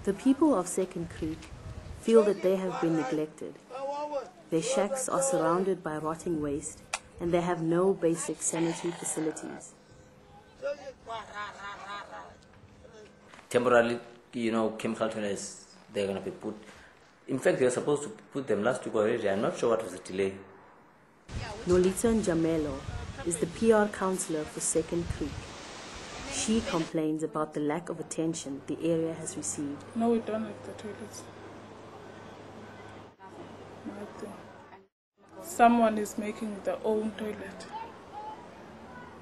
The people of Second Creek feel that they have been neglected. Their shacks are surrounded by rotting waste, and they have no basic sanitary facilities. Temporarily, chemical toilets, they're going to be put. In fact, they were supposed to put them last week already. I'm not sure what was the delay. Nolita Njamelo is the PR counselor for Second Creek. She complains about the lack of attention the area has received. No, we don't have the toilets. Nothing. Someone is making their own toilet,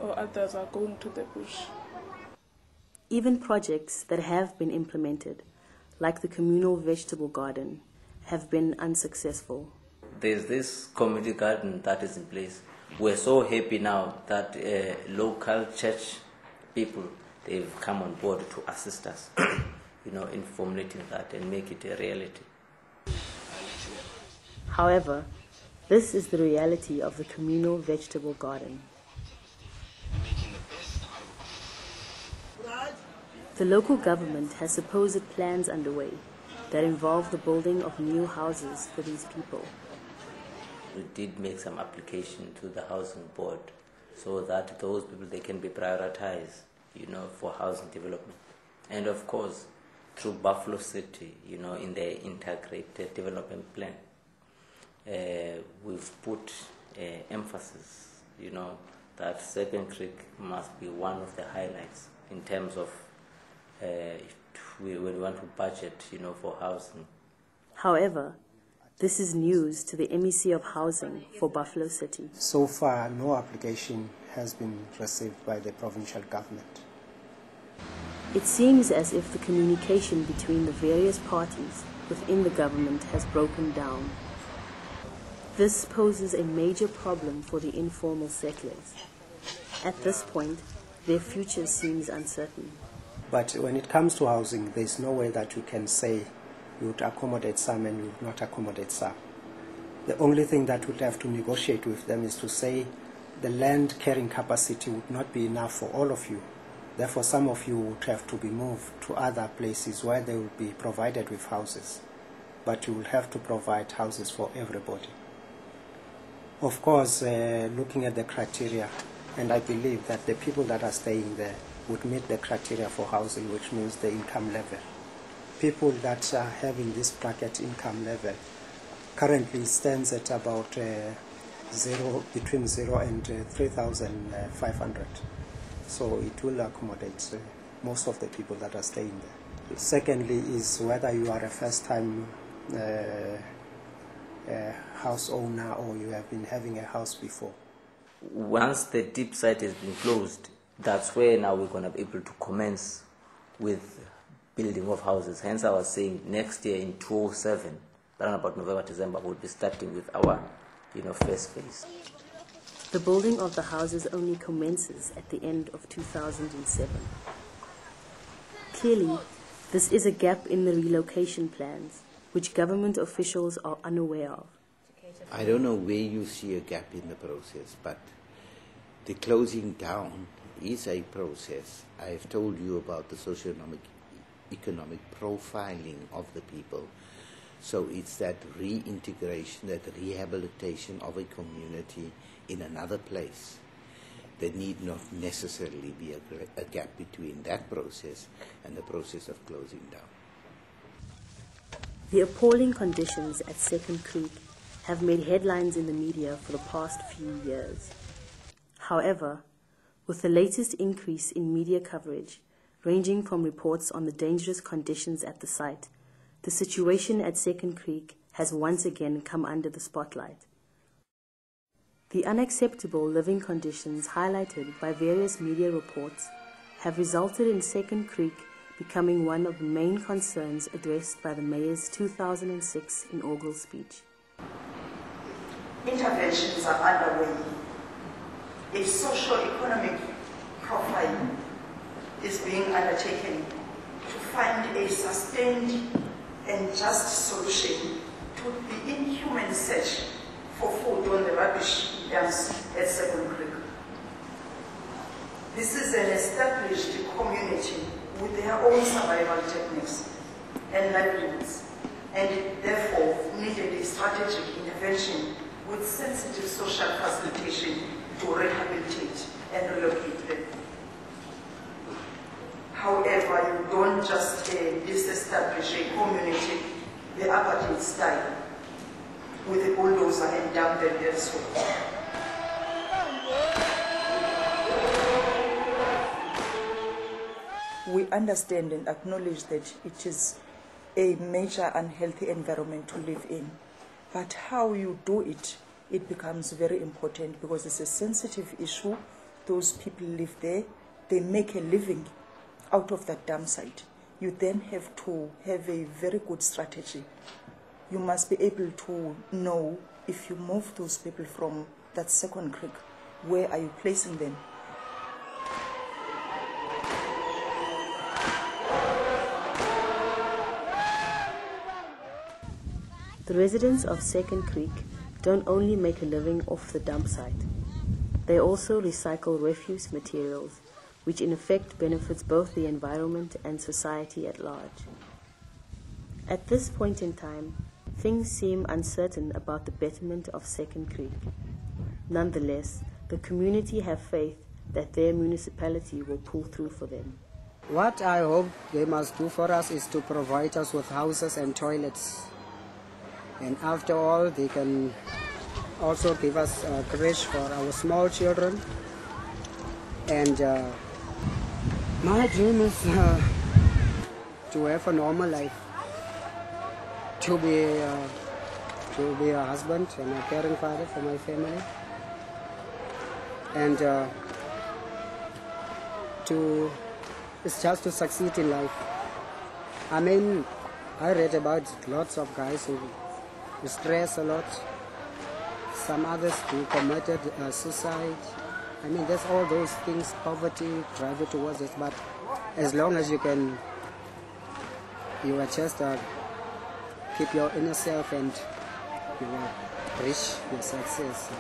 or others are going to the bush. Even projects that have been implemented, like the communal vegetable garden, have been unsuccessful. There's this community garden that is in place. We're so happy now that local church people, they've come on board to assist us, in formulating that and make it a reality. However, this is the reality of the communal vegetable garden. The local government has supposed plans underway that involve the building of new houses for these people. We did make some application to the housing board so that those people, they can be prioritized, for housing development. And of course, through Buffalo City, in their integrated development plan, we've put emphasis, that Second Creek must be one of the highlights in terms of when we want to budget, for housing. However, this is news to the MEC of Housing for Buffalo City. So far, no application has been received by the provincial government. It seems as if the communication between the various parties within the government has broken down. This poses a major problem for the informal settlers. At this point, their future seems uncertain. But when it comes to housing, there's no way that you can say you would accommodate some and you would not accommodate some. The only thing that we'd have to negotiate with them is to say the land carrying capacity would not be enough for all of you. Therefore, some of you would have to be moved to other places where they will be provided with houses. But you will have to provide houses for everybody. Of course, looking at the criteria, and I believe that the people that are staying there would meet the criteria for housing, which means the income level. People that are having this bracket income level currently stands at about between 0 and 3,500. So it will accommodate most of the people that are staying there. Secondly is whether you are a first-time house owner or you have been having a house before. Once the deep site has been closed, that's where now we're going to be able to commence with building of houses. Hence I was saying next year in 2007, around about November, December, we'll be starting with our first phase. The building of the houses only commences at the end of 2007. Clearly, this is a gap in the relocation plans, which government officials are unaware of. I don't know where you see a gap in the process, but the closing down is a process. I have told you about the socio-economic profiling of the people. So it's that reintegration, that rehabilitation of a community in another place. There need not necessarily be a gap between that process and the process of closing down. The appalling conditions at Second Creek have made headlines in the media for the past few years. However, with the latest increase in media coverage, ranging from reports on the dangerous conditions at the site, the situation at Second Creek has once again come under the spotlight. The unacceptable living conditions highlighted by various media reports have resulted in Second Creek becoming one of the main concerns addressed by the Mayor's 2006 inaugural speech. Interventions are underway. A socio-economic profiling is being undertaken to find a sustained and just solution to the inhuman search for food on the rubbish dumps at Second Creek. This is an established community with their own survival techniques. and livelihoods, and it therefore needed a strategic intervention with sensitive social facilitation to rehabilitate and relocate them. However, you don't just disestablish a community the apartheid style with a bulldozer and dump them elsewhere. We understand and acknowledge that it is a major unhealthy environment to live in. But how you do it, it becomes very important because it's a sensitive issue. Those people live there, they make a living out of that dump site. You then have to have a very good strategy. You must be able to know if you move those people from that second creek, where are you placing them? The residents of Second Creek don't only make a living off the dump site. They also recycle refuse materials, which in effect benefits both the environment and society at large. At this point in time, things seem uncertain about the betterment of Second Creek. Nonetheless, the community have faith that their municipality will pull through for them. What I hope they must do for us is to provide us with houses and toilets. And after all, they can also give us a creche for our small children. And my dream is to have a normal life, to be a husband and a caring father for my family, and it's just to succeed in life. I mean, I read about lots of guys who stress a lot. Some others who committed suicide. I mean, there's all those things, poverty, drive you towards it. But as long as you are just keep your inner self and you will reach your success.